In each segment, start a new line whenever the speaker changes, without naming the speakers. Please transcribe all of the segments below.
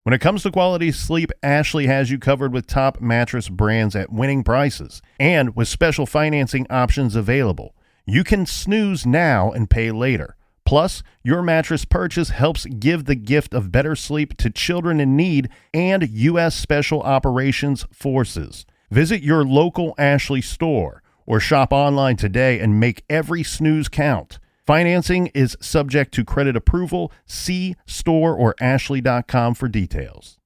When it comes to quality sleep, Ashley has you covered with top mattress brands at winning prices and with special financing options available. You can snooze now and pay later. Plus, your mattress purchase helps give the gift of better sleep to children in need and U.S. Special Operations Forces. Visit your local Ashley store or shop online today and make every snooze count. Financing is subject to credit approval. See store or ashley.com for details.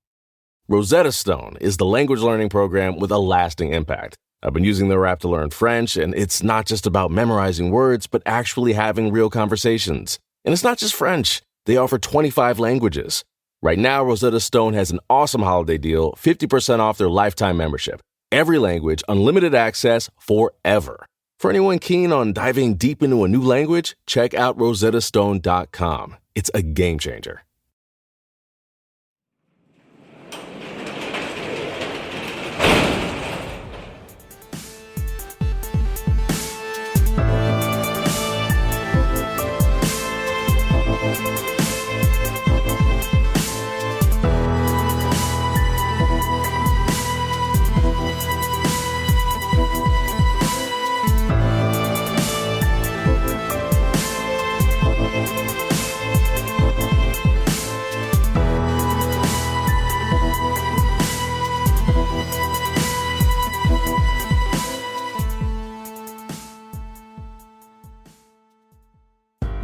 Rosetta Stone is the language learning program with a lasting impact. I've been using their app to learn French, and it's not just about memorizing words, but actually having real conversations. And it's not just French. They offer 25 languages. Right now, Rosetta Stone has an awesome holiday deal, 50% off their lifetime membership. Every language, unlimited access forever. For anyone keen on diving deep into a new language, check out rosettastone.com. It's a game changer.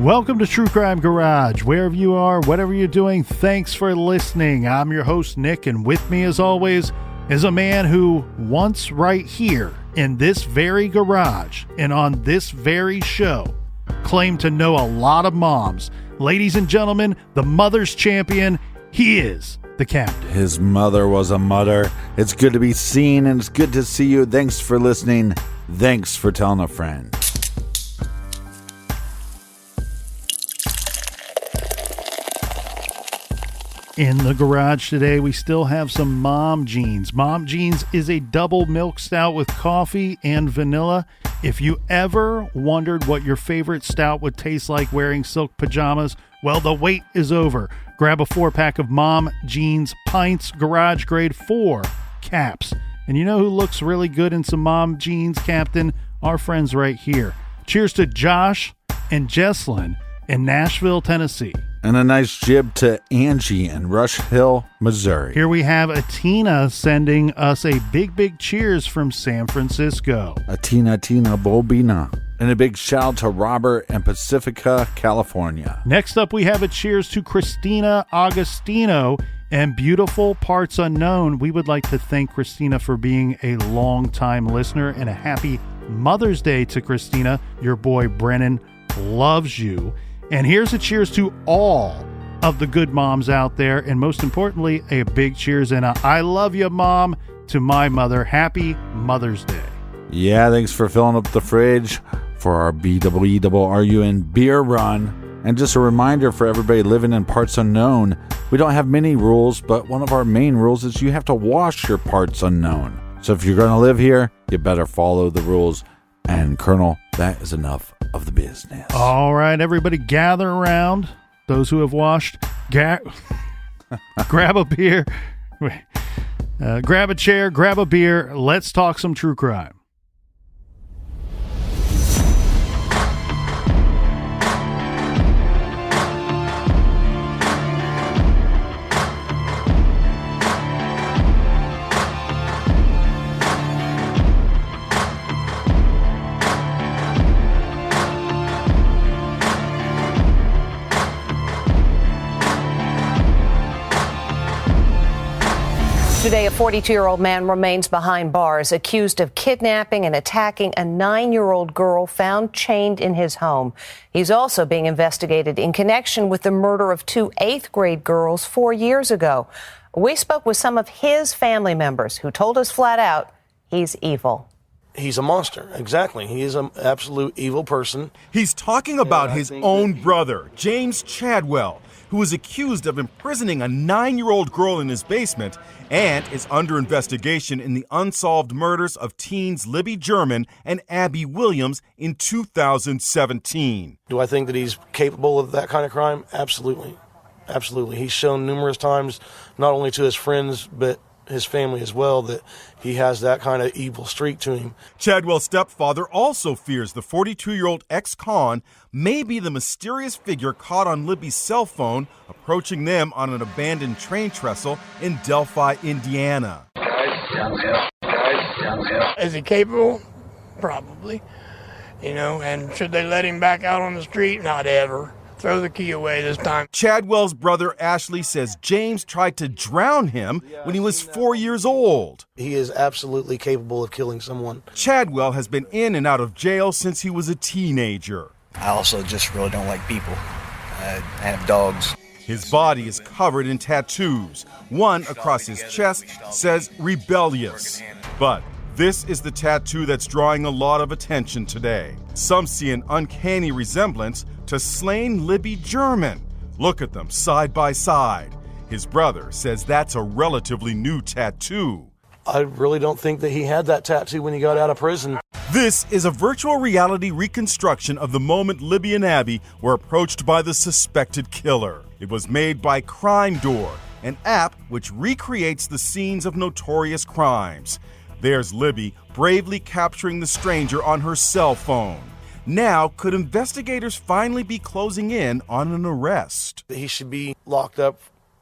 Welcome to True Crime Garage. Wherever you are, whatever you're doing, thanks for listening. I'm your host, Nick, and with me, as always, is a man who once right here in this very garage and on this very show claimed to know a lot of moms. Ladies and gentlemen, the mother's champion, he is the captain.
His mother was a mother. It's good to be seen, and it's good to see you. Thanks for listening. Thanks for telling a friend.
In the garage today, we still have some Mom Jeans. Mom Jeans is a double milk stout with coffee and vanilla. If you ever wondered what your favorite stout would taste like wearing silk pajamas, well, the wait is over. Grab a 4-pack of Mom Jeans Pints Garage Grade 4 caps. And you know who looks really good in some Mom Jeans, Captain? Our friends right here. Cheers to Josh and Jesslyn in Nashville, Tennessee.
And a nice jib to Angie in Rush Hill, Missouri.
Here we have Atina sending us a big cheers from San Francisco.
Tina Bobina. And a big shout out to Robert in Pacifica, California.
Next up, we have a cheers to Christina Agostino and Beautiful Parts Unknown. We would like to thank Christina for being a long-time listener, and a happy Mother's Day to Christina. Your boy Brennan loves you. And here's a cheers to all of the good moms out there. And most importantly, a big cheers and a I love you, Mom, to my mother. Happy Mother's Day.
Yeah, thanks for filling up the fridge for our BWERUN beer run. And just a reminder for everybody living in parts unknown, we don't have many rules, but one of our main rules is you have to wash your parts unknown. So if you're going to live here, you better follow the rules. And Colonel, that is enough of the business.
All right, everybody gather around. Those who have washed, grab a beer, grab a chair, grab a beer. Let's talk some true crime.
Today, a 42-year-old man remains behind bars, accused of kidnapping and attacking a 9-year-old girl found chained in his home. He's also being investigated in connection with the murder of 2 8th-grade girls 4 years ago. We spoke with some of his family members who told us flat out he's evil.
He's a monster. Exactly. He is an absolute evil person.
He's talking about his own brother, James Chadwell, who is accused of imprisoning a 9-year-old girl in his basement and is under investigation in the unsolved murders of teens Libby German and Abby Williams in 2017.
Do I think that he's capable of that kind of crime? Absolutely. Absolutely. He's shown numerous times, not only to his friends, but his family as well, that he has that kind of evil streak to him.
Chadwell's stepfather also fears the 42-year-old ex-con may be the mysterious figure caught on Libby's cell phone approaching them on an abandoned train trestle in Delphi, Indiana.
Is he capable? Probably. And should they let him back out on the street? Not ever. Throw the key away this time.
Chadwell's brother Ashley says James tried to drown him when he was 4 years old.
He is absolutely capable of killing someone.
Chadwell has been in and out of jail since he was a teenager.
I also just really don't like people. I have dogs.
His body is covered in tattoos. One across his chest says rebellious. But this is the tattoo that's drawing a lot of attention today. Some see an uncanny resemblance to slain Libby German. Look at them side by side. His brother says that's a relatively new tattoo.
I really don't think that he had that tattoo when he got out of prison.
This is a virtual reality reconstruction of the moment Libby and Abby were approached by the suspected killer. It was made by Crime Door, an app which recreates the scenes of notorious crimes. There's Libby bravely capturing the stranger on her cell phone. Now, could investigators finally be closing in on an arrest?
He should be locked up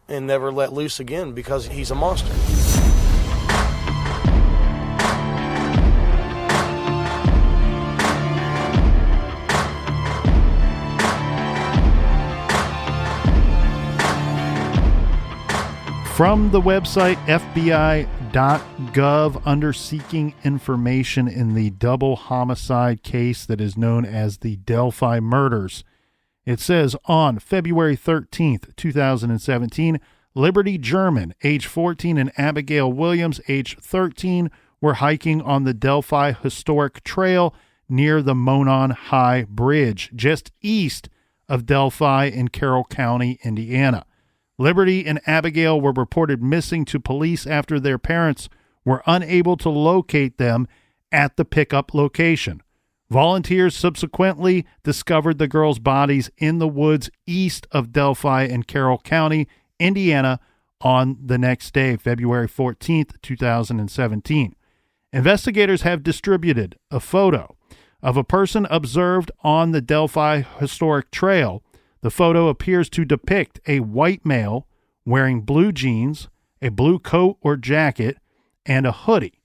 and never let loose again because he's a monster.
From the website FBI.gov, under seeking information in the double homicide case that is known as the Delphi murders, it says on February 13th, 2017, Liberty German, age 14, and Abigail Williams, age 13, were hiking on the Delphi Historic Trail near the Monon High Bridge, just east of Delphi in Carroll County, Indiana. Liberty and Abigail were reported missing to police after their parents were unable to locate them at the pickup location. Volunteers subsequently discovered the girls' bodies in the woods east of Delphi in Carroll County, Indiana, on the next day, February 14th, 2017. Investigators have distributed a photo of a person observed on the Delphi Historic Trail. The photo appears to depict a white male wearing blue jeans, a blue coat or jacket, and a hoodie.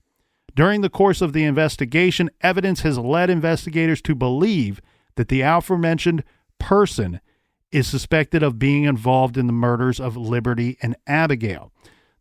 During the course of the investigation, evidence has led investigators to believe that the aforementioned person is suspected of being involved in the murders of Liberty and Abigail.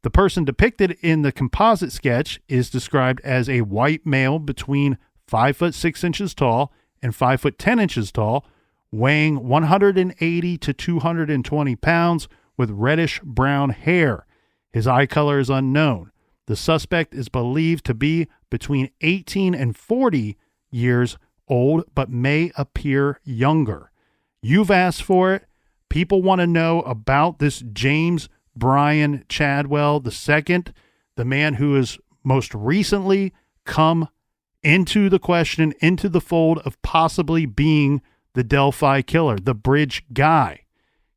The person depicted in the composite sketch is described as a white male between 5 foot 6 inches tall and 5 foot 10 inches tall, weighing 180 to 220 pounds with reddish brown hair. His eye color is unknown. The suspect is believed to be between 18 and 40 years old, but may appear younger. You've asked for it. People want to know about this James Brian Chadwell II, the man who has most recently come into the question, into the fold of possibly being the Delphi killer, the bridge guy.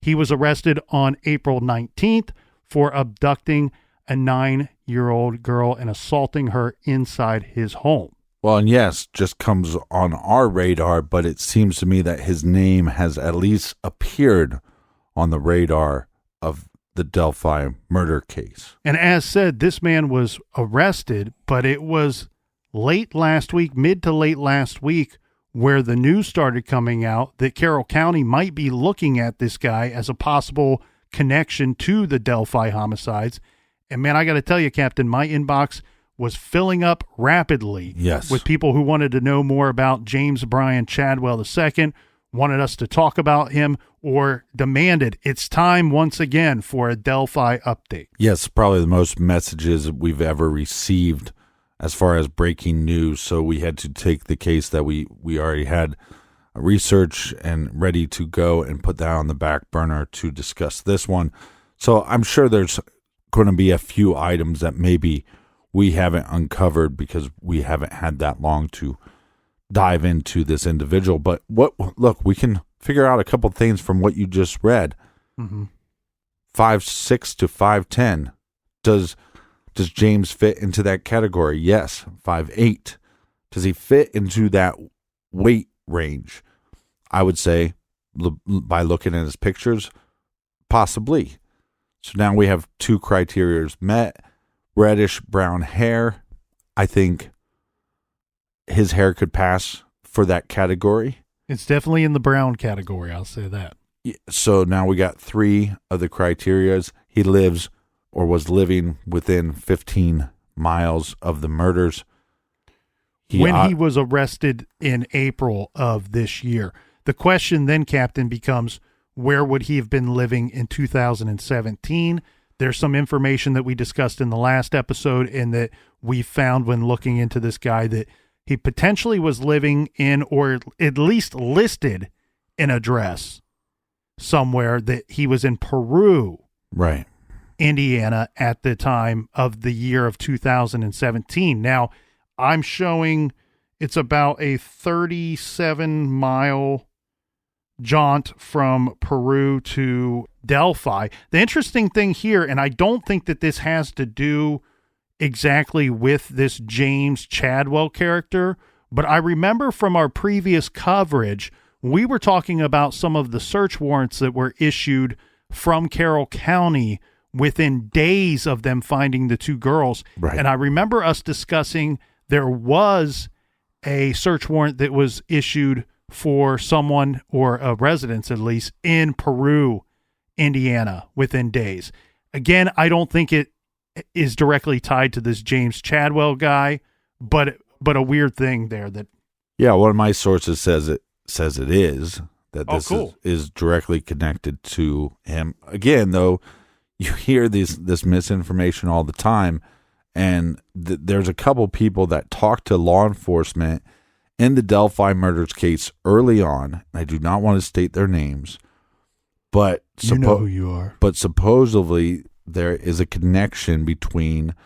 He was arrested on April 19th for abducting a 9-year-old girl and assaulting her inside his home.
Well, and yes, just comes on our radar, but it seems to me that his name has at least appeared on the radar of the Delphi murder case.
And as said, this man was arrested, but it was late last week, mid to late last week, where the news started coming out that Carroll County might be looking at this guy as a possible connection to the Delphi homicides. And man, I got to tell you, Captain, my inbox was filling up rapidly with people who wanted to know more about James Brian Chadwell II, wanted us to talk about him, or demanded it's time once again for a Delphi update.
Yes, probably the most messages we've ever received as far as breaking news. So we had to take the case that we already had research and ready to go and put that on the back burner to discuss this one. So I'm sure there's going to be a few items that maybe we haven't uncovered because we haven't had that long to dive into this individual. But look, we can figure out a couple things from what you just read.
Mm-hmm.
5'6" to 5'10". Does James fit into that category? Yes. 5'8". Does he fit into that weight range? I would say, by looking at his pictures, possibly. So now we have two criteria met. Reddish brown hair. I think his hair could pass for that category.
It's definitely in the brown category, I'll say that.
So now we got three of the criterias. He lives or was living within 15 miles of the murders.
He was arrested in April of this year. The question then, Captain, becomes, where would he have been living in 2017? There's some information that we discussed in the last episode and that we found when looking into this guy that he potentially was living in, or at least listed an address somewhere, that he was in Peru,
right,
Indiana, at the time of the year of 2017. Now, I'm showing it's about a 37-mile jaunt from Peru to Delphi. The interesting thing here, and I don't think that this has to do exactly with this James Chadwell character, but I remember from our previous coverage, we were talking about some of the search warrants that were issued from Carroll County within days of them finding the two girls.
Right.
And I remember us discussing there was a search warrant that was issued for someone, or a residence at least, in Peru, Indiana, within days. Again, I don't think it is directly tied to this James Chadwell guy, but a weird thing there that.
Yeah, one of my sources says it is, that this
cool.
is directly connected to him. Again, though, you hear this misinformation all the time, and there's a couple people that talk to law enforcement in the Delphi murders case early on. I do not want to state their names, but
you know who you are.
But supposedly there is a connection between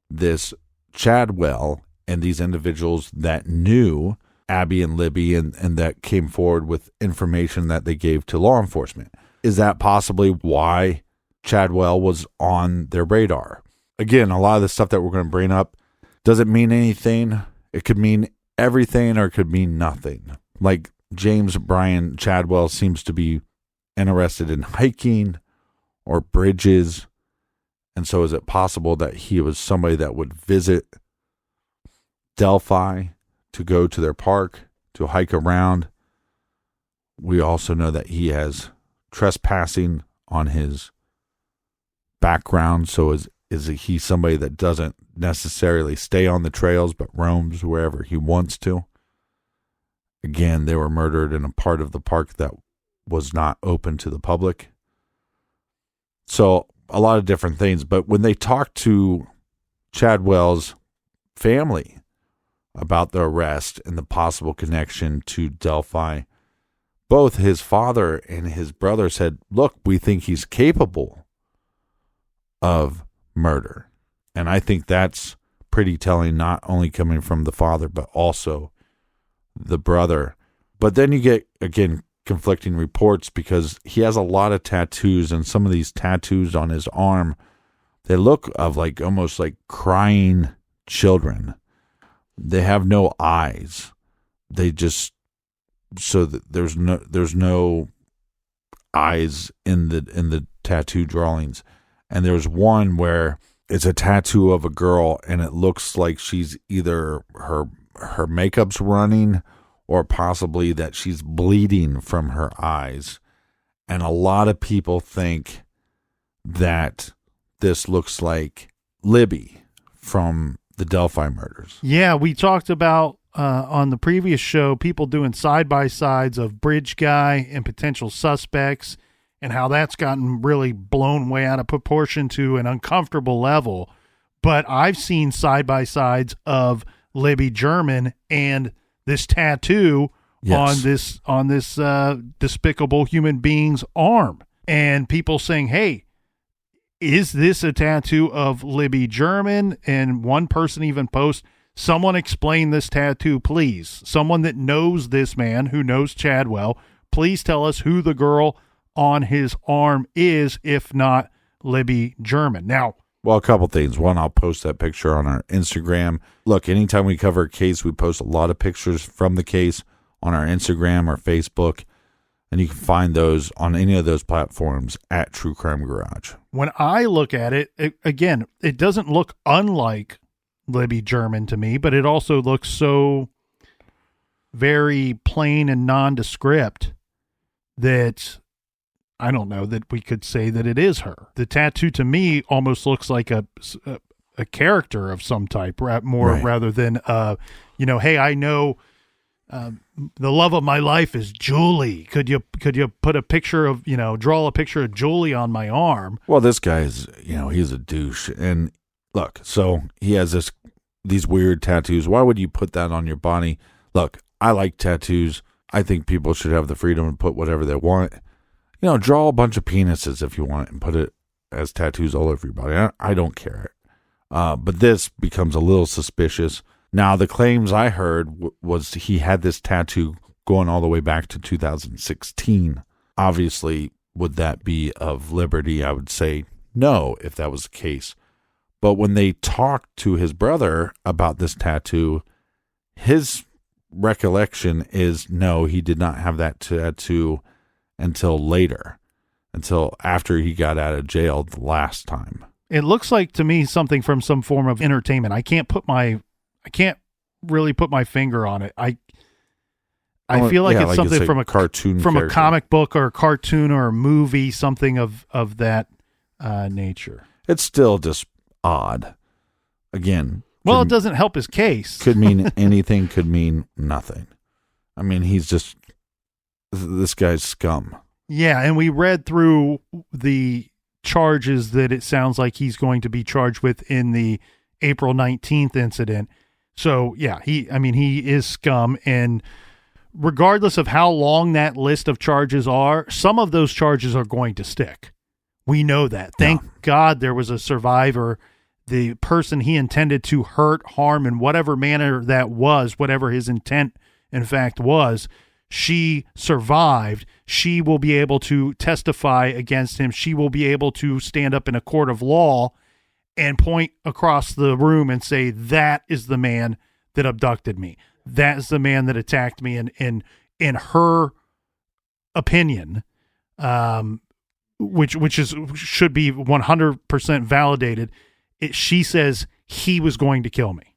this Chadwell and these individuals that knew Abby and Libby and that came forward with information that they gave to law enforcement. Is that possibly why Chadwell was on their radar? Again, a lot of the stuff that we're going to bring up doesn't mean anything. It could mean everything or it could mean nothing. Like James Brian Chadwell seems to be interested in hiking or bridges. And so is it possible that he was somebody that would visit Delphi to go to their park, to hike around? We also know that he has trespassing on his background. So is he somebody that doesn't necessarily stay on the trails but roams wherever he wants to? Again, they were murdered in a part of the park that was not open to the public. So a lot of different things. But when they talked to Chadwell's family about the arrest and the possible connection to Delphi, both his father and his brother said, look, we think he's capable of murder. And I think that's pretty telling, not only coming from the father, but also the brother. But then you get, again, conflicting reports because he has a lot of tattoos, and some of these tattoos on his arm, they look of like almost like crying children. They have no eyes. They just, so that there's no eyes in the tattoo drawings. And there's one where it's a tattoo of a girl, and it looks like she's either her makeup's running or possibly that she's bleeding from her eyes. And a lot of people think that this looks like Libby from the Delphi murders.
Yeah, we talked about on the previous show people doing side-by-sides of Bridge Guy and potential suspects, and how that's gotten really blown way out of proportion to an uncomfortable level. But I've seen side-by-sides of Libby German and this tattoo
Yes.
on this despicable human being's arm. And people saying, hey, is this a tattoo of Libby German? And one person even posts, someone explain this tattoo, please. Someone that knows this man, who knows Chadwell, please tell us who the girl on his arm is, if not Libby German. Now,
well, a couple things. One, I'll post that picture on our Instagram. Look, anytime we cover a case, we post a lot of pictures from the case on our Instagram or Facebook, and you can find those on any of those platforms at True Crime Garage.
When I look at it, again, it doesn't look unlike Libby German to me, but it also looks so very plain and nondescript that I don't know that we could say that it is her. The tattoo to me almost looks like a character of some type, rather than, hey, I know the love of my life is Julie. Could you put a picture of, draw a picture of Julie on my arm?
Well, this guy is, he's a douche. And look, so he has these weird tattoos. Why would you put that on your body? Look, I like tattoos. I think people should have the freedom to put whatever they want. Draw a bunch of penises if you want and put it as tattoos all over your body. I don't care. But this becomes a little suspicious. Now, the claims I heard was he had this tattoo going all the way back to 2016. Obviously, would that be of Liberty? I would say no, if that was the case. But when they talked to his brother about this tattoo, his recollection is no, he did not have that tattoo until later, until after he got out of jail the last time.
It looks like to me something from some form of entertainment. I can't really put my finger on it. I feel like it's something from a
cartoon,
from
character.
A comic book or a cartoon or a movie, something of that nature.
It's still just odd. Again,
well, it doesn't help his case.
Could mean anything, could mean nothing. I mean, this guy's scum.
Yeah, and we read through the charges that it sounds like he's going to be charged with in the April 19th incident. So, yeah, he is scum, and regardless of how long that list of charges are, some of those charges are going to stick. We know that. Thank God there was a survivor. The person he intended to hurt, harm, in whatever manner that was, whatever his intent, in fact, was, she survived. She will be able to testify against him. She will be able to stand up in a court of law and point across the room and say, that is the man that abducted me. That is the man that attacked me. And in her opinion, which should be 100% validated, she says he was going to kill me.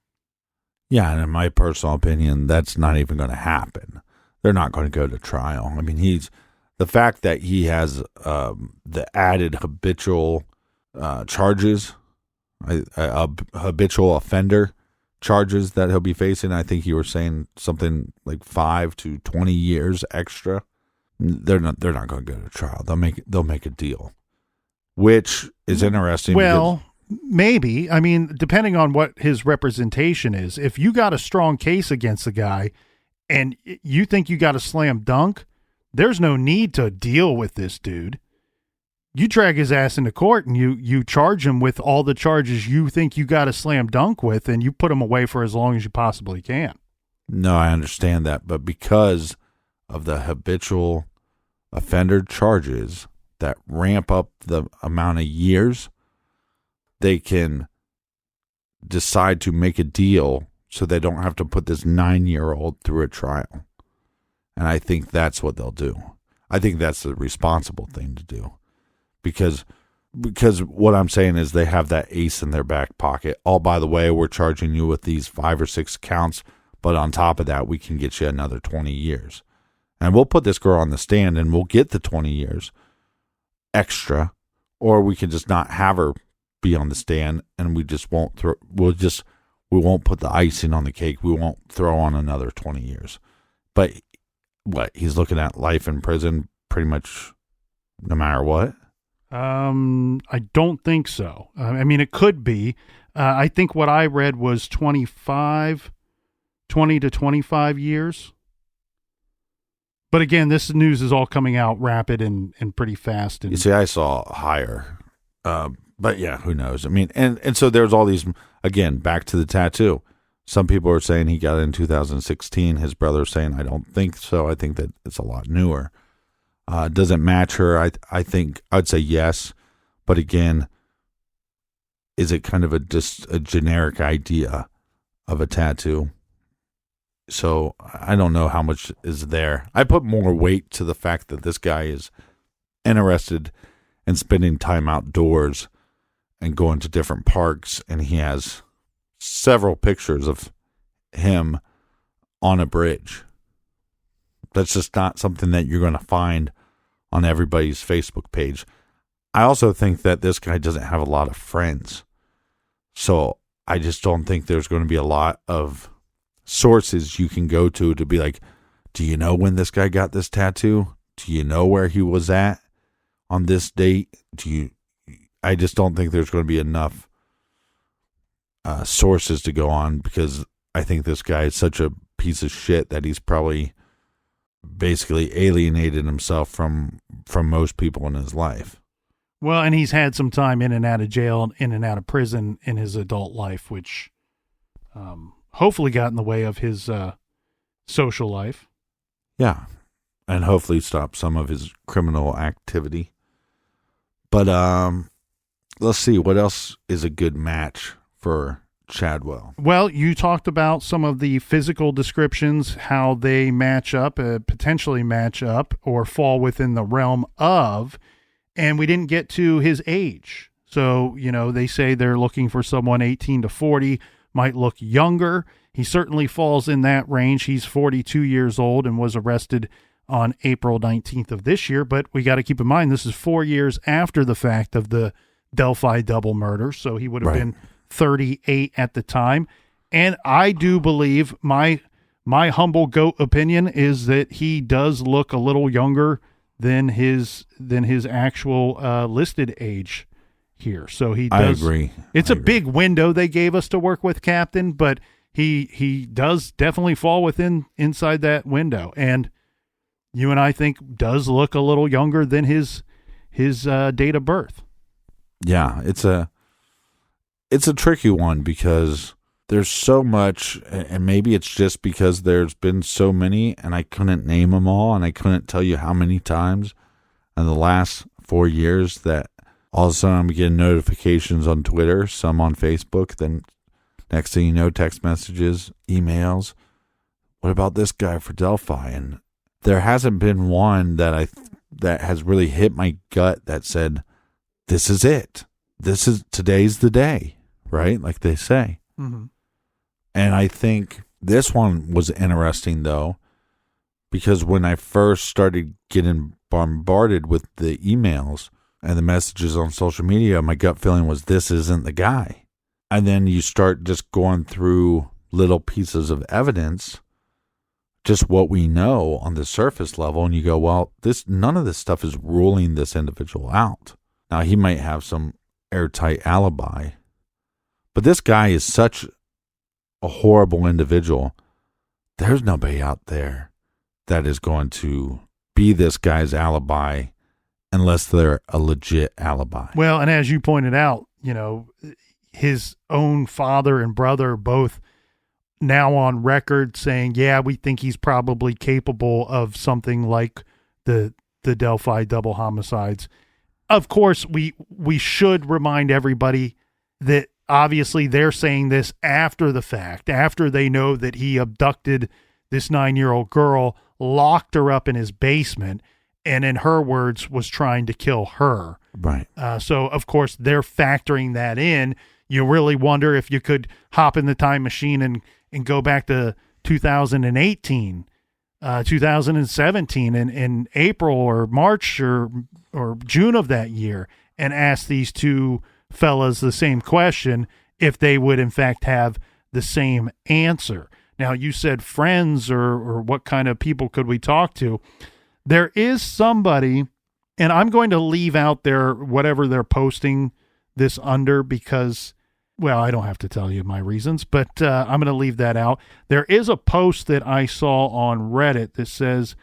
Yeah, and in my personal opinion, that's not even going to happen. They're not going to go to trial. I mean, the fact that he has the added habitual charges, habitual offender charges that he'll be facing. I think you were saying something like 5 to 20 years extra. They're not going to go to trial. They'll make a deal, which is interesting.
Well, maybe. I mean, depending on what his representation is. If you got a strong case against the guy and you think you got a slam dunk, there's no need to deal with this dude. You drag his ass into court and you charge him with all the charges you think you got a slam dunk with, and you put him away for as long as you possibly can.
No, I understand that. But because of the habitual offender charges that ramp up the amount of years, they can decide to make a deal so they don't have to put this 9-year-old through a trial. And I think that's what they'll do. I think that's the responsible thing to do. Because what I'm saying is they have that ace in their back pocket. Oh, by the way, we're charging you with these 5 or 6 counts, but on top of that, we can get you another 20 years. And we'll put this girl on the stand and we'll get the 20 years extra, or we can just not have her be on the stand and we just won't we won't put the icing on the cake. We won't throw on another 20 years. But he's looking at life in prison pretty much no matter what.
I don't think so. I mean, it could be. I think what I read was 20 to 25 years. But again, this news is all coming out rapid and pretty fast. And
you see, I saw higher. But yeah, who knows? I mean, and so there's all these, again, back to the tattoo. Some people are saying he got it in 2016. His brother's saying, I don't think so. I think that it's a lot newer. Does it match her? I think I'd say yes. But again, is it kind of just a generic idea of a tattoo? So I don't know how much is there. I put more weight to the fact that this guy is interested in spending time outdoors and going to different parks, and he has several pictures of him on a bridge. That's just not something that you're going to find on everybody's Facebook page. I also think that this guy doesn't have a lot of friends. So I just don't think there's going to be a lot of sources you can go to be like, do you know when this guy got this tattoo? Do you know where he was at on this date? I just don't think there's going to be enough sources to go on, because I think this guy is such a piece of shit that he's probably basically alienated himself from most people in his life.
Well, and he's had some time in and out of jail, in and out of prison in his adult life, which hopefully got in the way of his social life.
Yeah, and hopefully stop some of his criminal activity. But let's see, what else is a good match for Chadwell?
Well, you talked about some of the physical descriptions, how they match up, potentially match up, or fall within the realm of, and we didn't get to his age. So, they say they're looking for someone 18 to 40, might look younger. He certainly falls in that range. He's 42 years old and was arrested on April 19th of this year. But we got to keep in mind, this is 4 years after the fact of the Delphi double murder. So he would have been 38 at the time. And I do believe, my humble goat opinion is that he does look a little younger than his actual listed age here. So he does.
I agree.
It's a big window they gave us to work with, Captain, but he does definitely fall inside that window. And you and I think does look a little younger than his date of birth.
Yeah, it's a tricky one, because there's so much, and maybe it's just because there's been so many and I couldn't name them all, and I couldn't tell you how many times in the last 4 years that all of a sudden I'm getting notifications on Twitter, some on Facebook, then next thing you know, text messages, emails. What about this guy for Delphi? And there hasn't been one that has really hit my gut that said, this is it. Today's the day, right? Like they say.
Mm-hmm.
And I think this one was interesting, though, because when I first started getting bombarded with the emails and the messages on social media, my gut feeling was, this isn't the guy. And then you start just going through little pieces of evidence, just what we know on the surface level, and you go, well, none of this stuff is ruling this individual out. Now, he might have some airtight alibi, but this guy is such a horrible individual. There's nobody out there that is going to be this guy's alibi unless they're a legit alibi.
Well, and as you pointed out, his own father and brother both now on record saying, yeah, we think he's probably capable of something like the Delphi double homicides. Of course, we should remind everybody that obviously they're saying this after the fact, after they know that he abducted this 9-year-old girl, locked her up in his basement, and in her words, was trying to kill her.
Right.
So, of course, they're factoring that in. You really wonder if you could hop in the time machine and go back to 2018, 2017 in April or March or June of that year and ask these two fellas the same question if they would in fact have the same answer. Now, you said friends or what kind of people could we talk to? There is somebody, and I'm going to leave out their whatever they're posting this under because, well, I don't have to tell you my reasons, but I'm going to leave that out. There is a post that I saw on Reddit that says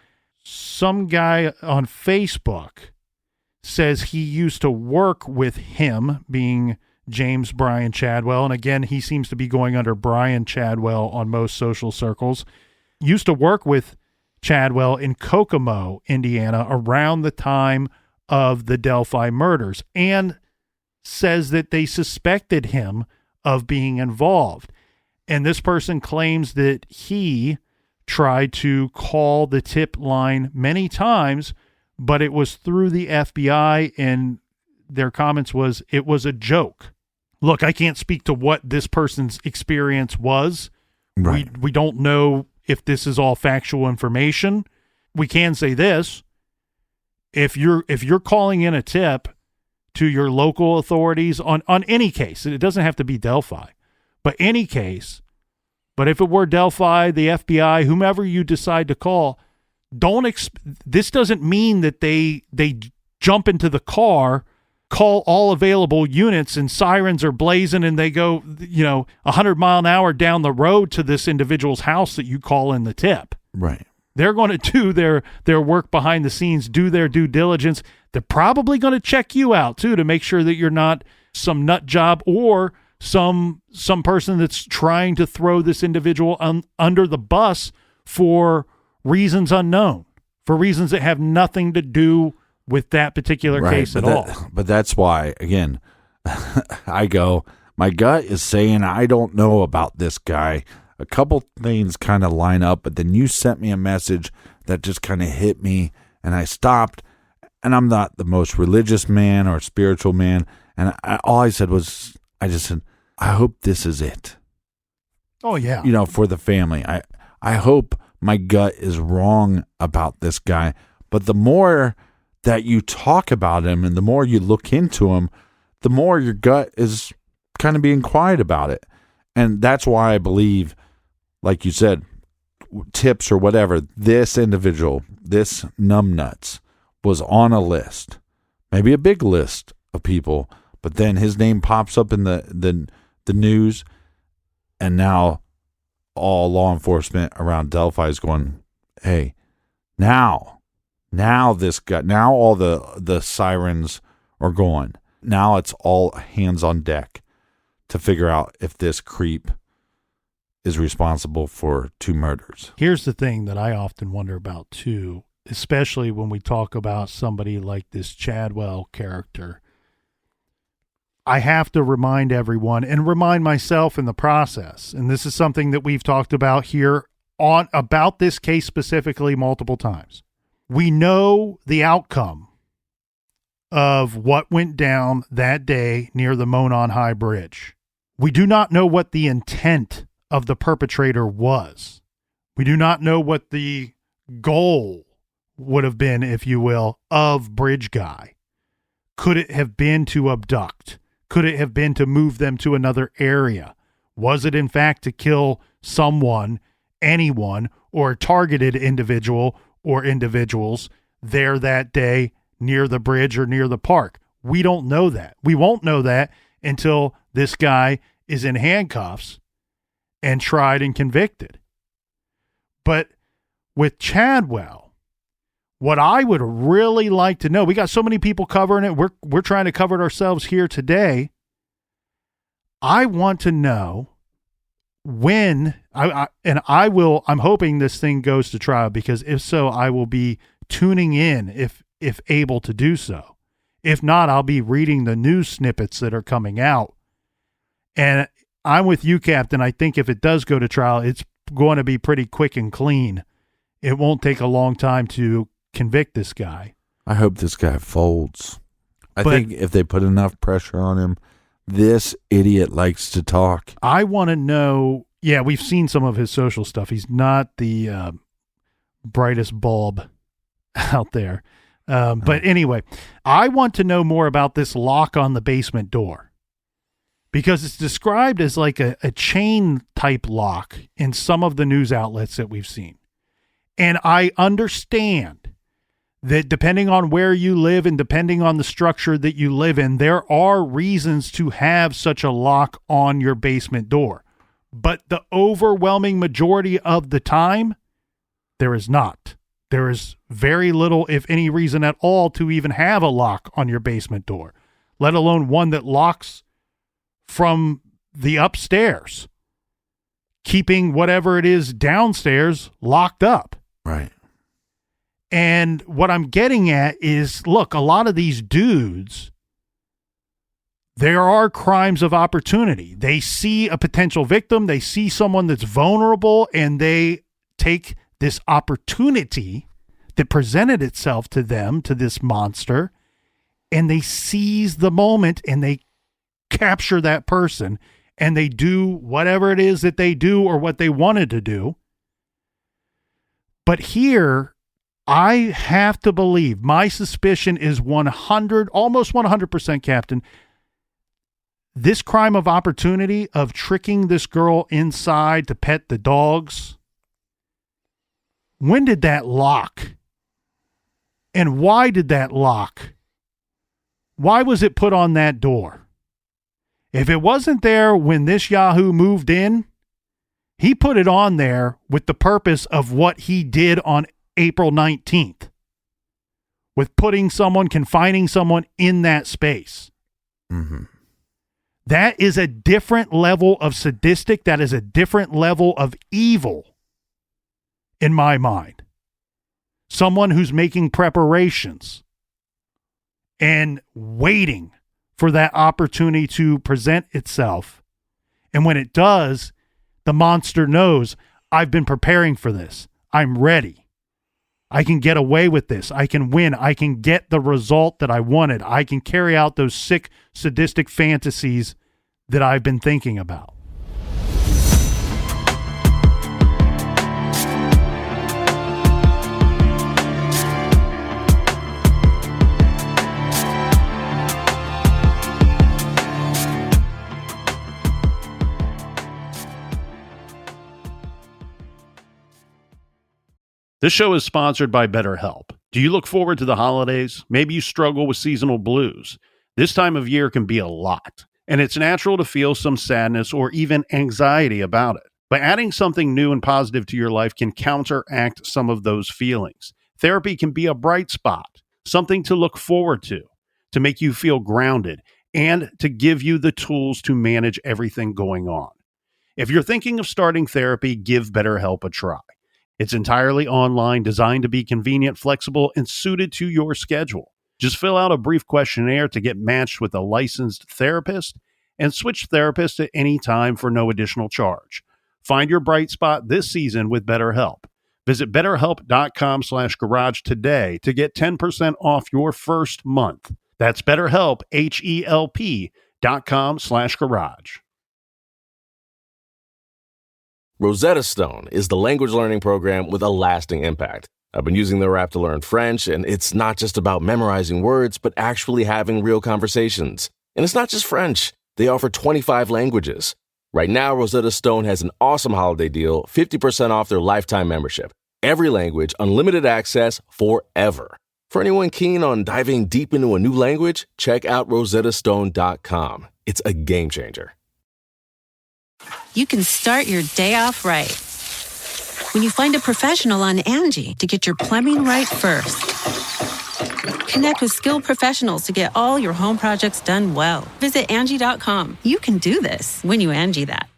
some guy on Facebook says he used to work with him, being James Brian Chadwell. And again, he seems to be going under Brian Chadwell on most social circles. Used to work with Chadwell in Kokomo, Indiana, around the time of the Delphi murders, and says that they suspected him of being involved. And this person claims that he tried to call the tip line many times, but it was through the FBI, and their comments was it was a joke. Look, I can't speak to what this person's experience was.
Right.
We don't know if this is all factual information. We can say this. If you're calling in a tip to your local authorities on any case, it doesn't have to be Delphi, but any case, but if it were Delphi, the FBI, whomever you decide to call, this doesn't mean that they jump into the car, call all available units, and sirens are blazing, and they go 100 mile an hour down the road to this individual's house that you call in the tip.
Right.
They're going to do their work behind the scenes, do their due diligence. They're probably going to check you out too to make sure that you're not some nut job or some person that's trying to throw this individual under the bus for reasons unknown, for reasons that have nothing to do with that particular case at all.
But that's why, again, I go, my gut is saying I don't know about this guy. A couple things kind of line up, but then you sent me a message that just kind of hit me, and I stopped. And I'm not the most religious man or spiritual man, and all I said was, I just said, I hope this is it.
Oh yeah,
for the family. I hope my gut is wrong about this guy, but the more that you talk about him and the more you look into him, the more your gut is kind of being quiet about it. And that's why I believe, like you said, tips or whatever, this individual, this numbnuts, was on a list, maybe a big list of people, but then his name pops up in the news, and now all law enforcement around Delphi is going, hey, now this guy, now all the sirens are going. Now it's all hands on deck to figure out if this creep is responsible for 2 murders.
Here's the thing that I often wonder about too, especially when we talk about somebody like this Chadwell character. I have to remind everyone and remind myself in the process, and this is something that we've talked about here about this case specifically multiple times. We know the outcome of what went down that day near the Monon High Bridge. We do not know what the intent of the perpetrator was. We do not know what the goal would have been, if you will, of Bridge Guy. Could it have been to abduct? Could it have been to move them to another area? Was it in fact to kill someone, anyone, or a targeted individual or individuals there that day near the bridge or near the park? We don't know that. We won't know that until this guy is in handcuffs and tried and convicted. But with Chadwell, what I would really like to know, we got so many people covering it. We're trying to cover it ourselves here today. I want to know when I'm hoping this thing goes to trial, because if so, I will be tuning in if able to do so. If not, I'll be reading the news snippets that are coming out. And I'm with you, Captain. I think if it does go to trial, it's going to be pretty quick and clean. It won't take a long time to convict this guy.
I hope this guy folds. I think if they put enough pressure on him, this idiot likes to talk.
I want to know. Yeah, we've seen some of his social stuff. He's not the brightest bulb out there. But anyway, I want to know more about this lock on the basement door, because it's described as like a chain type lock in some of the news outlets that we've seen. And I understand that depending on where you live and depending on the structure that you live in, there are reasons to have such a lock on your basement door. But the overwhelming majority of the time, there is not. There is very little, if any, reason at all to even have a lock on your basement door, let alone one that locks from the upstairs, keeping whatever it is downstairs locked up.
Right.
And what I'm getting at is, look, a lot of these dudes, there are crimes of opportunity. They see a potential victim, they see someone that's vulnerable, and they take this opportunity that presented itself to them, to this monster, and they seize the moment and they capture that person and they do whatever it is that they do or what they wanted to do. But here, I have to believe, my suspicion is almost 100%, Captain. This crime of opportunity of tricking this girl inside to pet the dogs, when did that lock? And why did that lock? Why was it put on that door? If it wasn't there when this Yahoo moved in, he put it on there with the purpose of what he did on April 19th, with confining someone in that space.
Mm-hmm.
That is a different level of sadistic. That is a different level of evil in my mind. Someone who's making preparations and waiting for that opportunity to present itself. And when it does, the monster knows, I've been preparing for this. I'm ready. I can get away with this. I can win. I can get the result that I wanted. I can carry out those sick, sadistic fantasies that I've been thinking about. This show is sponsored by BetterHelp. Do you look forward to the holidays? Maybe you struggle with seasonal blues. This time of year can be a lot, and it's natural to feel some sadness or even anxiety about it. But adding something new and positive to your life can counteract some of those feelings. Therapy can be a bright spot, something to look forward to make you feel grounded, and to give you the tools to manage everything going on. If you're thinking of starting therapy, give BetterHelp a try. It's entirely online, designed to be convenient, flexible, and suited to your schedule. Just fill out a brief questionnaire to get matched with a licensed therapist and switch therapists at any time for no additional charge. Find your bright spot this season with BetterHelp. Visit BetterHelp.com/garage today to get 10% off your first month. That's BetterHelp, HELP.com/garage.
Rosetta Stone is the language learning program with a lasting impact. I've been using their app to learn French, and it's not just about memorizing words, but actually having real conversations. And it's not just French. They offer 25 languages. Right now, Rosetta Stone has an awesome holiday deal, 50% off their lifetime membership. Every language, unlimited access forever. For anyone keen on diving deep into a new language, check out rosettastone.com. It's a game changer.
You can start your day off right when you find a professional on Angie to get your plumbing right first. Connect with skilled professionals to get all your home projects done well. Visit Angie.com. You can do this when you Angie that.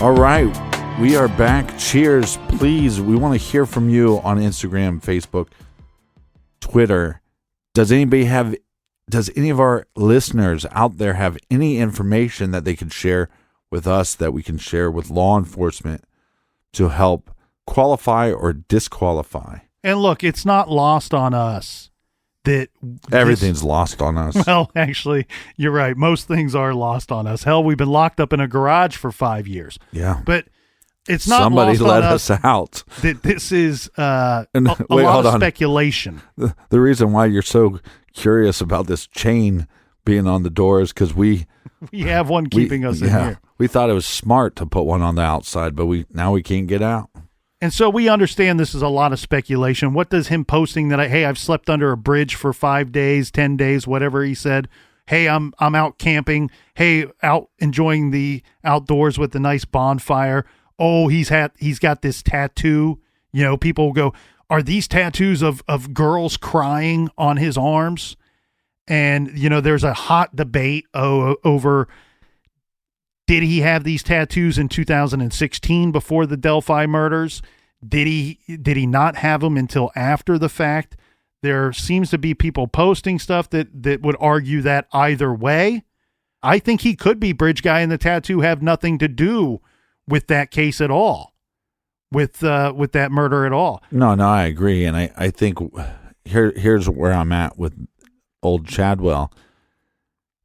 All right, we are back. Cheers. Please, we want to hear from you on Instagram, Facebook, Twitter. Does any of our listeners out there have any information that they could share with us that we can share with law enforcement to help qualify or disqualify?
And look, it's not lost on us that
everything's lost on us.
Well, actually, you're right. Most things are lost on us. Hell, we've been locked up in a garage for 5 years.
Yeah.
But it's not
somebody
lost
let
on
us out.
That this is a
wait,
lot of
on.
speculation.
The reason why you're so curious about this chain being on the door is because we
have one keeping us in here.
We thought it was smart to put one on the outside, but now we can't get out.
And so we understand this is a lot of speculation. What does him posting that, hey, I've slept under a bridge for 5 days, 10 days, whatever he said. Hey, I'm out camping. Hey, out enjoying the outdoors with a nice bonfire. Oh, he's got this tattoo. You know, people go, are these tattoos of girls crying on his arms? And, you know, there's a hot debate over, did he have these tattoos in 2016 before the Delphi murders? Did he not have them until after the fact? There seems to be people posting stuff that would argue that either way. I think he could be bridge guy and the tattoo have nothing to do with that case at all, with that murder at all.
No, I agree. And I think here's where I'm at with old Chadwell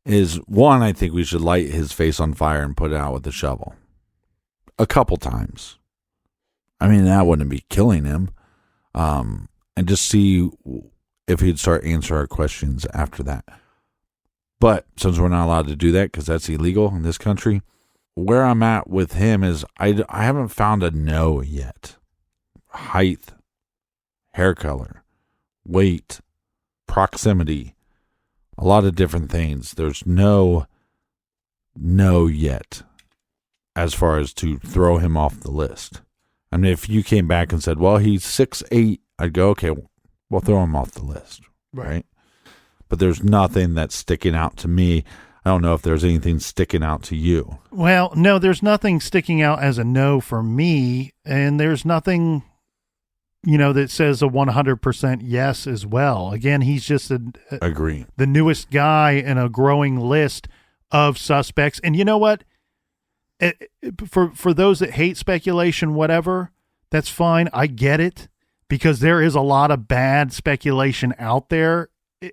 is, one, I think we should light his face on fire and put it out with a shovel a couple times. I mean, that wouldn't be killing him. And just see if he'd start answering our questions after that. But since we're not allowed to do that because that's illegal in this country, where I'm at with him is I haven't found a no yet. Height, hair color, weight, proximity, a lot of different things. There's no yet as far as to throw him off the list. I mean, if you came back and said, well, he's 6'8", I'd go, okay, we'll throw him off the list, right? But there's nothing that's sticking out to me. I don't know if there's anything sticking out to you.
Well, no, there's nothing sticking out as a no for me, and there's nothing, you know, that says a 100% yes as well. Again, he's just
agree,
the newest guy in a growing list of suspects. And you know what? For those that hate speculation, whatever, that's fine. I get it, because there is a lot of bad speculation out there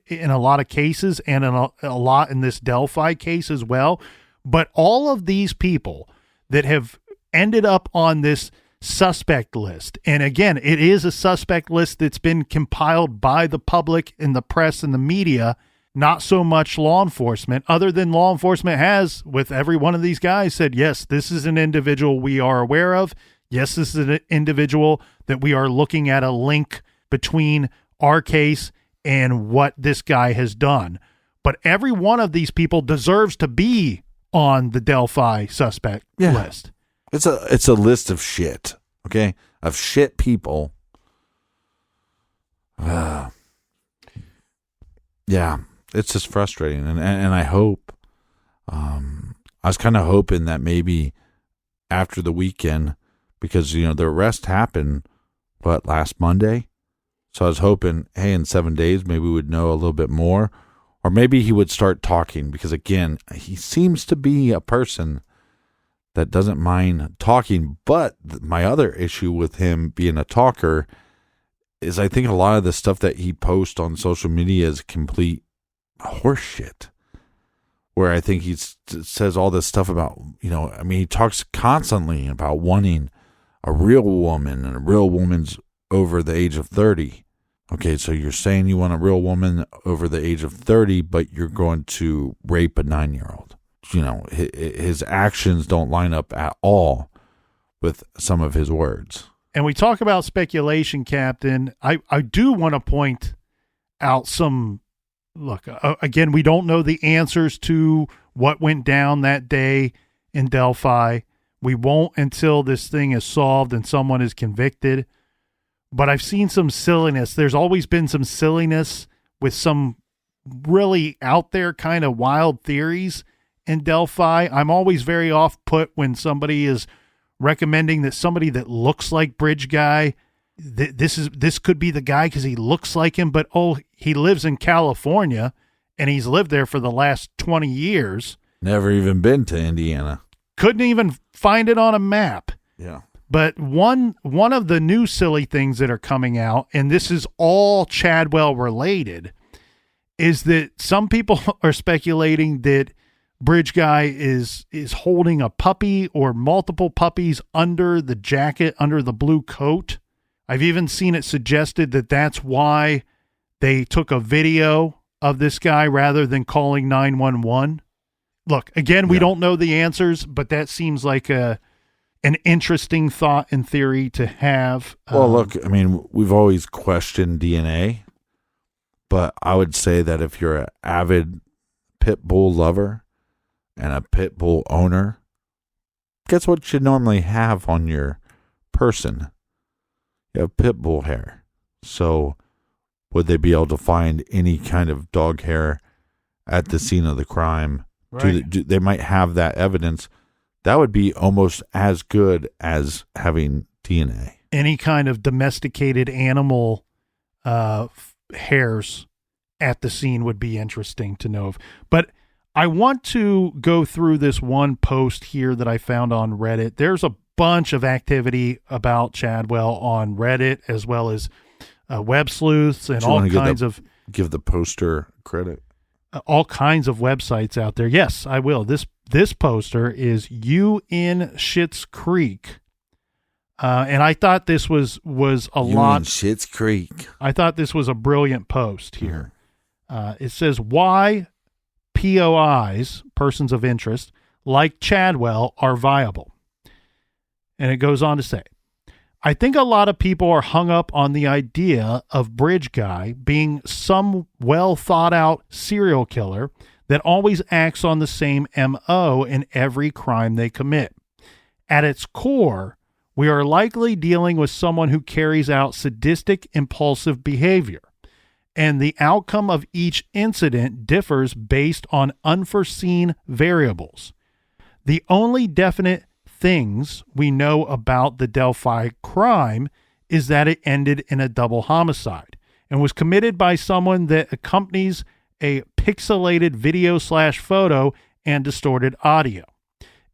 in a lot of cases, and in a lot in this Delphi case as well. But all of these people that have ended up on this suspect list, and again, it is a suspect list that's been compiled by the public and the press and the media, not so much law enforcement, other than law enforcement has, with every one of these guys, said, yes, this is an individual we are aware of. Yes, this is an individual that we are looking at a link between our case and what this guy has done. But every one of these people deserves to be on the Delphi suspect list.
It's a list of shit, okay? Of shit people. Yeah, it's just frustrating. And I hope, I was kind of hoping that maybe after the weekend, because, you know, the arrest happened, last Monday? So I was hoping, hey, in 7 days, maybe we would know a little bit more. Or maybe he would start talking, because, again, he seems to be a person that doesn't mind talking. But my other issue with him being a talker is I think a lot of the stuff that he posts on social media is complete horseshit. Where I think he says all this stuff about, you know, I mean, he talks constantly about wanting a real woman, and a real woman's over the age of 30. Okay, so you're saying you want a real woman over the age of 30, but you're going to rape a 9-year-old. You know, his actions don't line up at all with some of his words.
And we talk about speculation, Captain. I do want to point out some, look, again, we don't know the answers to what went down that day in Delphi. We won't until this thing is solved and someone is convicted. But I've seen some silliness. There's always been some silliness with some really out there kind of wild theories in Delphi. I'm always very off put when somebody is recommending that somebody that looks like Bridge Guy, this could be the guy because he looks like him, but he lives in California and he's lived there for the last 20 years.
Never even been to Indiana.
Couldn't even find it on a map.
Yeah.
But one of the new silly things that are coming out, and this is all Chadwell related, is that some people are speculating that Bridge Guy is holding a puppy or multiple puppies under the jacket, under the blue coat. I've even seen it suggested that that's why they took a video of this guy rather than calling 911. Look, again, we don't know the answers, but that seems like an interesting thought and theory to have.
Well, look, I mean, we've always questioned DNA, but I would say that if you're an avid pit bull lover and a pit bull owner, guess what you normally have on your person? You have pit bull hair. So would they be able to find any kind of dog hair at the scene of the crime?
Right.
They might have that evidence. That would be almost as good as having DNA.
Any kind of domesticated animal hairs at the scene would be interesting to know of. But I want to go through this one post here that I found on Reddit. There's a bunch of activity about Chadwell on Reddit, as well as web sleuths and all kinds of...
Give the poster credit.
All kinds of websites out there. Yes, I will. This poster is You in Schitt's Creek. And I thought this was a lot.
In Schitt's Creek.
I thought this was a brilliant post here. It says, why POIs, persons of interest, like Chadwell are viable. And it goes on to say, I think a lot of people are hung up on the idea of Bridge Guy being some well thought out serial killer that always acts on the same MO in every crime they commit. At its core, we are likely dealing with someone who carries out sadistic, impulsive behavior, and the outcome of each incident differs based on unforeseen variables. The only definite things we know about the Delphi crime is that it ended in a double homicide and was committed by someone that accompanies a pixelated video/photo and distorted audio.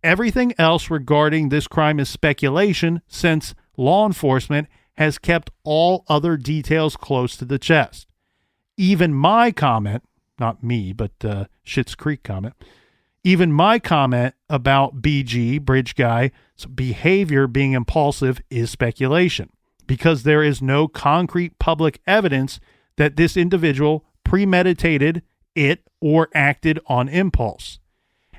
Everything else regarding this crime is speculation, since law enforcement has kept all other details close to the chest. Even my comment, not me, but Schitt's Creek comment, even my comment about BG, Bridge Guy's behavior being impulsive is speculation, because there is no concrete public evidence that this individual premeditated it or acted on impulse.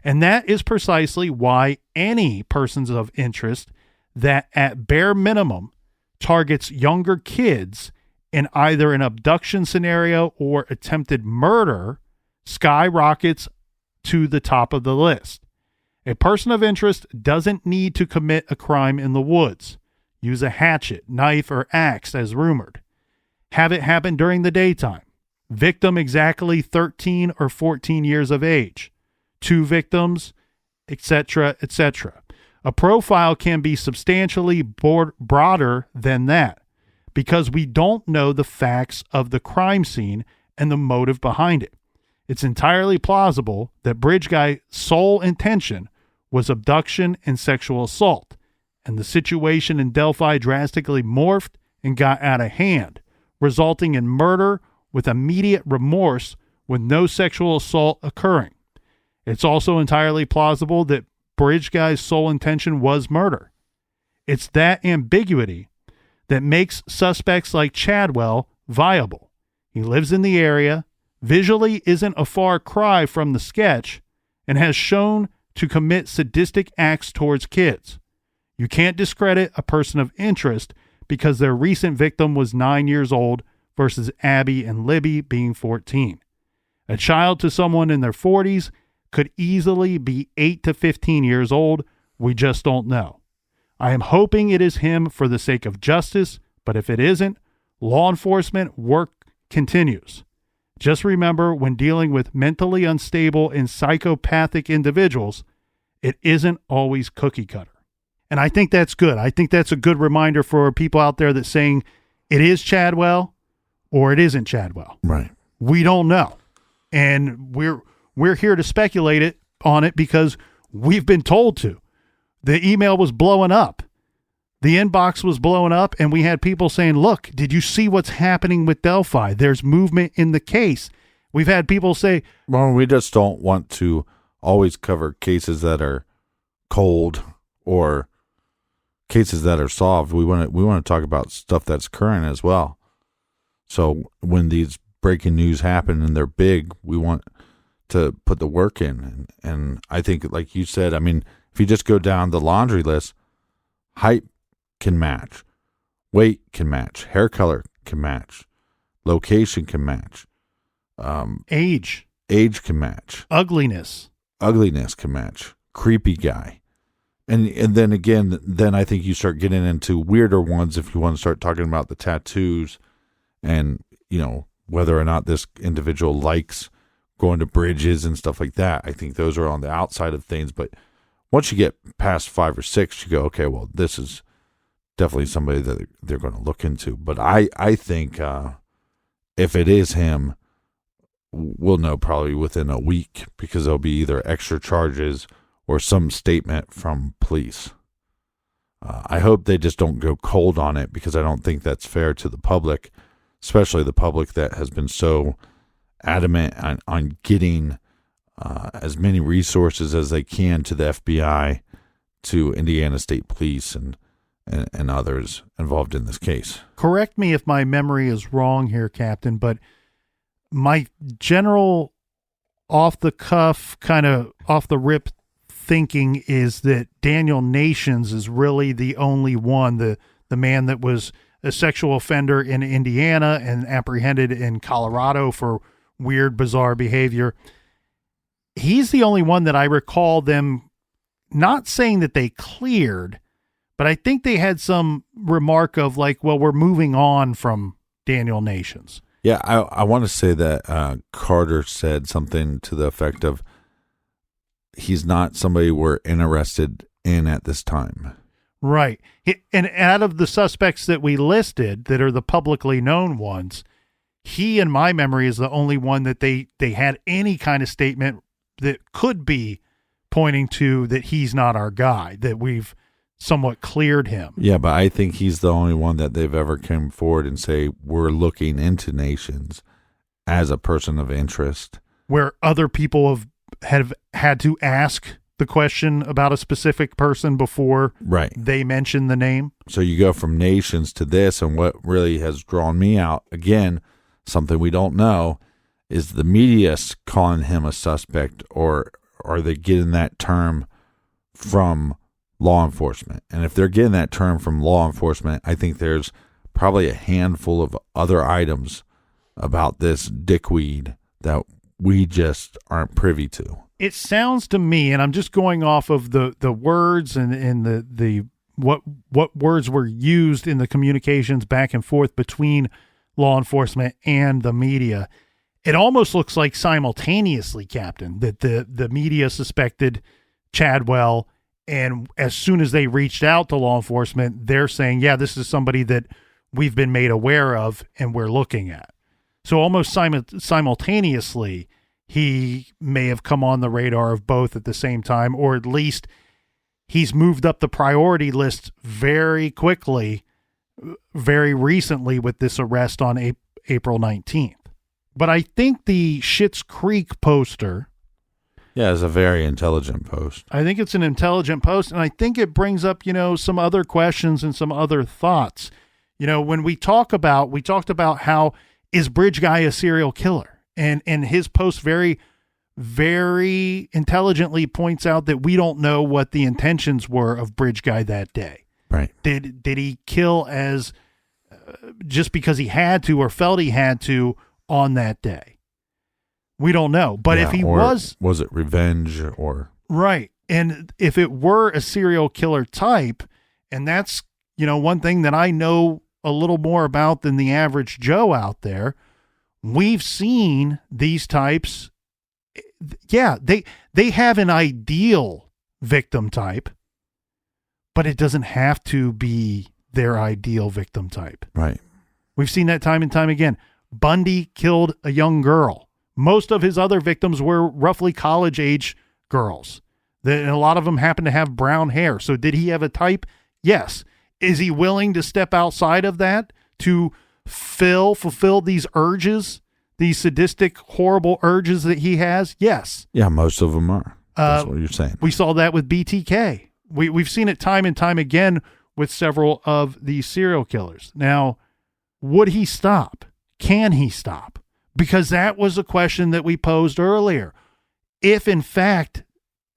And that is precisely why any persons of interest that at bare minimum targets younger kids in either an abduction scenario or attempted murder skyrockets to the top of the list. A person of interest doesn't need to commit a crime in the woods, use a hatchet, knife, or axe as rumored. Have it happen during the daytime. Victim exactly 13 or 14 years of age. 2 victims, etc., etc. A profile can be substantially broader than that, because we don't know the facts of the crime scene and the motive behind it. It's entirely plausible that Bridge Guy's sole intention was abduction and sexual assault, and the situation in Delphi drastically morphed and got out of hand, resulting in murder with immediate remorse with no sexual assault occurring. It's also entirely plausible that Bridge Guy's sole intention was murder. It's that ambiguity that makes suspects like Chadwell viable. He lives in the area, visually isn't a far cry from the sketch, and has shown to commit sadistic acts towards kids. You can't discredit a person of interest because their recent victim was 9 years old versus Abby and Libby being 14. A child to someone in their 40s could easily be 8 to 15 years old. We just don't know. I am hoping it is him for the sake of justice, but if it isn't, law enforcement work continues. Just remember, when dealing with mentally unstable and psychopathic individuals, it isn't always cookie cutter. And I think that's good. I think that's a good reminder for people out there that's saying it is Chadwell or it isn't Chadwell.
Right.
We don't know. And we're here to speculate on it because we've been told to. The email was blowing up. The inbox was blowing up, and we had people saying, look, did you see what's happening with Delphi? There's movement in the case. We've had people say,
well, we just don't want to always cover cases that are cold or cases that are solved. We want to talk about stuff that's current as well. So when these breaking news happen and they're big, we want to put the work in. And I think, like you said, I mean, if you just go down the laundry list, height can match, weight can match, hair color can match, location can match,
age
can match,
ugliness
can match, creepy guy. And then again, I think you start getting into weirder ones if you want to start talking about the tattoos and, whether or not this individual likes going to bridges and stuff like that. I think those are on the outside of things. But once you get past 5 or 6, you go, okay, well, this is definitely somebody that they're going to look into. But I think if it is him, we'll know probably within a week, because there'll be either extra charges or some statement from police. I hope they just don't go cold on it, because I don't think that's fair to the public, especially the public that has been so adamant on getting as many resources as they can to the FBI, to Indiana State Police, and others involved in this case. Correct
me if my memory is wrong here, Captain, but my general off-the-cuff, kind of off-the-rip thinking is that Daniel Nations is really the only one, the man that was a sexual offender in Indiana and apprehended in Colorado for weird, bizarre behavior. He's the only one that I recall them not saying that they cleared, but I think they had some remark of like, well, we're moving on from Daniel Nations.
Yeah, I want to say that Carter said something to the effect of, he's not somebody we're interested in at this time.
Right. And out of the suspects that we listed that are the publicly known ones, he, in my memory, is the only one that they had any kind of statement that could be pointing to that he's not our guy, that we've somewhat cleared him.
Yeah, but I think he's the only one that they've ever come forward and say, we're looking into Nations as a person of interest.
Where other people have had to ask the question about a specific person before they mention the name.
So you go from Nations to this, and what really has drawn me out, again, something we don't know, is the media calling him a suspect, or are they getting that term from law enforcement? And if they're getting that term from law enforcement, I think there's probably a handful of other items about this dickweed that we just aren't privy to.
It sounds to me, and I'm just going off of the words and the what words were used in the communications back and forth between law enforcement and the media. It almost looks like simultaneously, Captain, that the media suspected Chadwell, and as soon as they reached out to law enforcement, they're saying, yeah, this is somebody that we've been made aware of and we're looking at. So almost simultaneously, he may have come on the radar of both at the same time, or at least he's moved up the priority list very quickly, very recently with this arrest on April 19th. But I think the Schitt's Creek poster...
Yeah, it's a very intelligent post.
I think it's an intelligent post, and I think it brings up, some other questions and some other thoughts. When we talked about how, is Bridge Guy a serial killer? And his post very, very intelligently points out that we don't know what the intentions were of Bridge Guy that day.
Right.
Did he kill as just because he had to or felt he had to on that day? We don't know. But if he was
it revenge or?
Right. And if it were a serial killer type, and that's, one thing that I know a little more about than the average Joe out there, we've seen these types. Yeah, they have an ideal victim type, but it doesn't have to be their ideal victim type.
Right.
We've seen that time and time again. Bundy killed a young girl. Most of his other victims were roughly college age girls. And a lot of them happen to have brown hair. So did he have a type? Yes. Is he willing to step outside of that to fulfill these urges, these sadistic, horrible urges that he has? Yes.
Yeah, most of them are. That's what you're saying.
We saw that with BTK. We've seen it time and time again with several of these serial killers. Now, would he stop? Can he stop? Because that was a question that we posed earlier. If, in fact,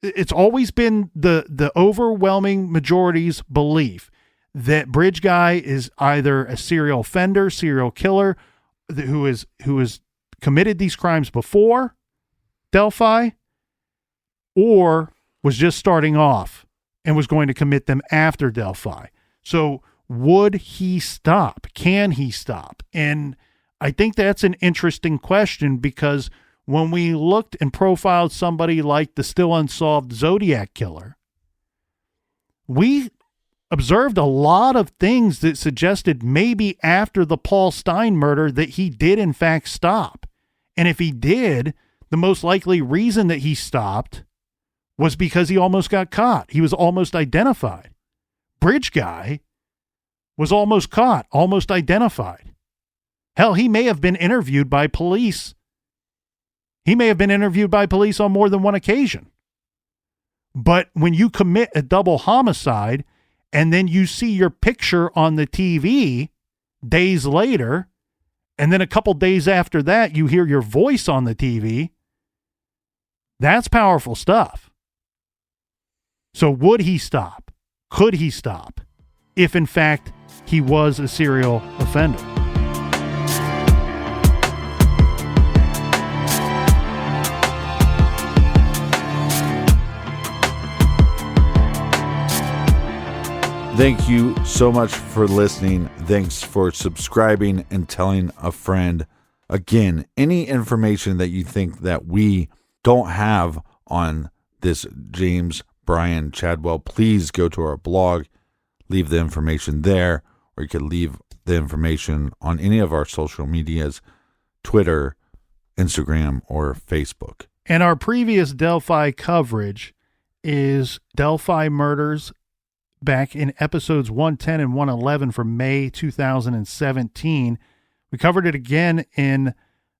it's always been the overwhelming majority's belief that Bridge Guy is either a serial offender, serial killer, who has committed these crimes before Delphi, or was just starting off and was going to commit them after Delphi. So would he stop? Can he stop? And I think that's an interesting question, because when we looked and profiled somebody like the still unsolved Zodiac killer, we observed a lot of things that suggested maybe after the Paul Stein murder that he did in fact stop. And if he did, the most likely reason that he stopped was because he almost got caught. He was almost identified. Bridge guy was almost caught, almost identified. Hell, he may have been interviewed by police. He may have been interviewed by police on more than one occasion. But when you commit a double homicide and then you see your picture on the TV days later, and then a couple days after that you hear your voice on the TV, that's powerful stuff. So would he stop? Could he stop if in fact he was a serial offender?
Thank you so much for listening. Thanks for subscribing and telling a friend. Again, any information that you think that we don't have on this James Brian Chadwell, please go to our blog, leave the information there, or you can leave the information on any of our social medias, Twitter, Instagram, or Facebook.
And our previous Delphi coverage is Delphi murders back in episodes 110 and 111 from May 2017. We covered it again in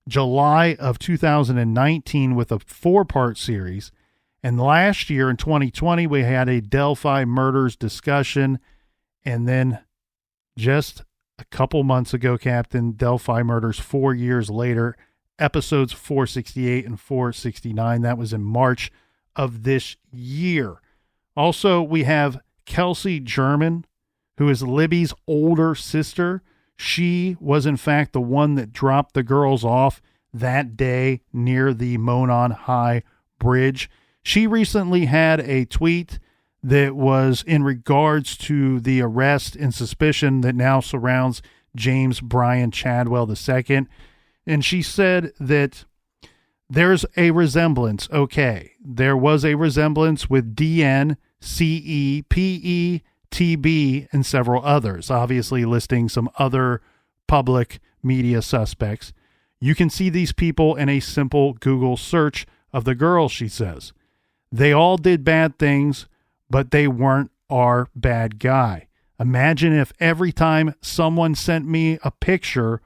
July of 2019 with a 4-part series. And last year in 2020, we had a Delphi murders discussion. And then just a couple months ago, Captain, Delphi murders 4 years later, episodes 468 and 469. That was in March of this year. Also, we have Kelsey German, who is Libby's older sister. She was, in fact, the one that dropped the girls off that day near the Monon High Bridge. She recently had a tweet that was in regards to the arrest and suspicion that now surrounds James Brian Chadwell II. And she said that there's a resemblance. Okay, there was a resemblance with DN, CE, PE, TB, and several others, obviously listing some other public media suspects. You can see these people in a simple Google search of the girls, she says. They all did bad things, but they weren't our bad guy. Imagine if every time someone sent me a picture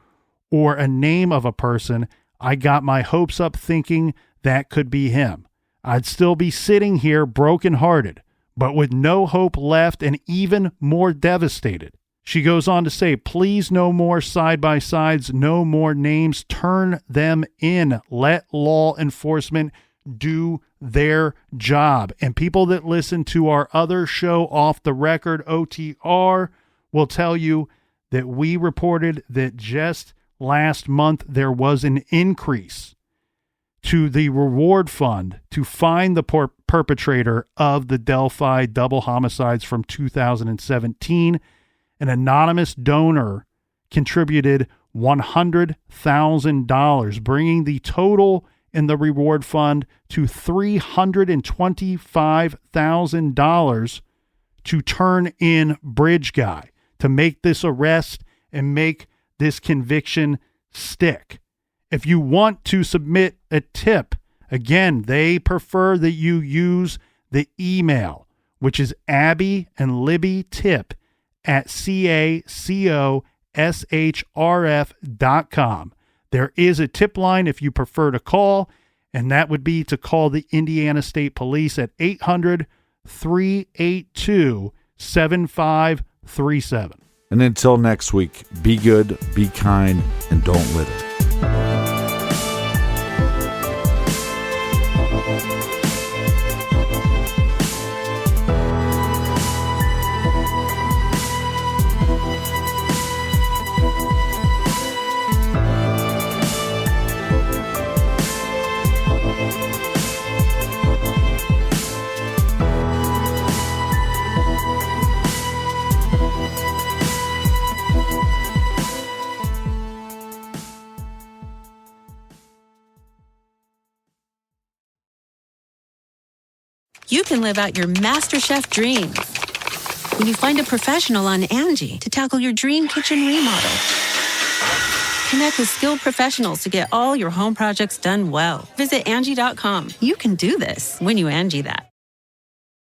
or a name of a person, I got my hopes up thinking that could be him. I'd still be sitting here brokenhearted, but with no hope left and even more devastated. She goes on to say, please no more side-by-sides, no more names, turn them in. Let law enforcement do their job. And people that listen to our other show, Off the Record, OTR, will tell you that we reported that just last month there was an increase to the reward fund to find the perpetrator of the Delphi double homicides from 2017. An anonymous donor contributed $100,000, bringing the total in the reward fund to $325,000 to turn in Bridge Guy, to make this arrest and make this conviction stick. If you want to submit a tip, again, they prefer that you use the email, which is Abby and Libby tip at CACOSHRF.com. There is a tip line if you prefer to call, and that would be to call the Indiana State Police at 800-382-7537.
And until next week, be good, be kind, and don't litter.
you can live out your MasterChef dreams when you find a professional on Angie to tackle your dream kitchen remodel. Connect with skilled professionals to get all your home projects done well. Visit Angie.com. You can do this when you Angie that.